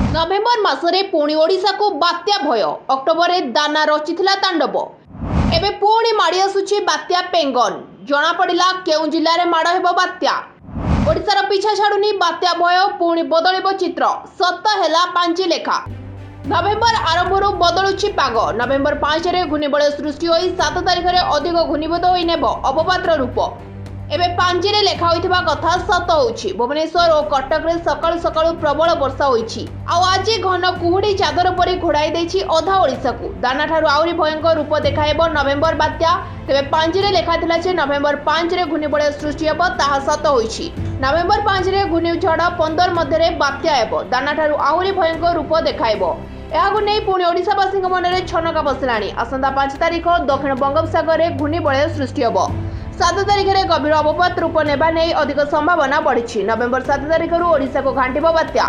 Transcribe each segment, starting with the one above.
नवेम्बर मासरे पुणी ओडिशा को बात्या भय अक्टोबर रे दाना रचिथिला तांडव एबे पुणी माड़ी आसुछि बात्या पेंगन जना पड़िला केउ जिल्ला रे माड़ हेबो बात्या ओडिशार पिछा छाडुनी बात्या भय पुणी बदलिबो चित्र सत हेला पांची लेखा नवेम्बर आरंभरू बदलुछि पाग नवेम्बर 5 रे घूर्णिबलय सृष्टि होई 7 तारिख रे अधिक घूर्णिबद होई नेबो अवपात्र रूप एबे पांची रे लेखा होइथिबा कथा सत होउछि भुवनेश्वर और कटक रे सकाळु सकाळु प्रबल वर्षा होइछि आ आज घन कुहुडी चादर परि घोड़ाई देछि अधा ओडिसा को दाना ठारू आउरी भयंकर रूप देखाइबो नवेम्बर बात्या तेबे पांची रे लेखा थिला जे नवेम्बर 5 रे घूर्णिबलय सृष्टि हेबो ताहा सत होइछि नवेम्बर 5 रे घूर्णिझड़ 15 मध्य रे बात्या हेबो दाना ठारू आउरी भयंकर रूप देखाइबो एहागु नै पुणी ओडिशावासी मन में छनका बसलाणी आसंता 5 तारिख दक्षिण बंगोपसागर में घूर्णिबलय सृष्टि हेबो 7 तारिख में गभीर अवपात रूप नेबा नै अधिक संभावना बढ़ी नवेम्बर 7 तारिख ओडिशा को घांटिबो बात्या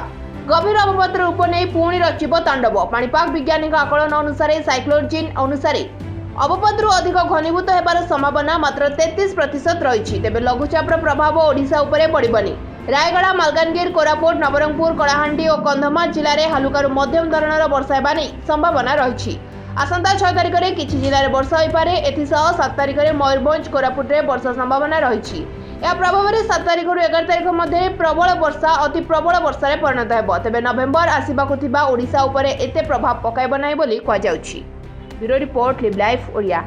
गभीर अवपात रूप नै पुणी रचिबो तांडव पाणीपाग वैज्ञानिक आकलन अनुसार साइक्लोन अनुसार अवपात अधिक घनीभूत हेबार संभावना मात्र 33% रही तेबे लघुचापर प्रभाव ओडिशा उपरे पड़िबनी रायगड़ा मालकानगिरी कोरापुट नवरंगपुर कलाहांडी और कंधमाल जिले में हालुकारु मध्यम धरणर वर्षा हेबा नै संभावना रही आसंता 6 तारिख में किछि जिले में वर्षा होइपारे एथिसह 7 तारिख में मयूरभंज कोरापुट में वर्षा संभावना रही या प्रभाव में 7 तारिख रु 11 तारिख मध्य प्रबल वर्षा अति प्रबल वर्षा रे परिणत हेबो तेबे नवेम्बर आसिबाकु थिबा ओडिशा उपरे एते प्रभाव पकाइबो नै बोली कहै जाउछि bureau report live life Odia.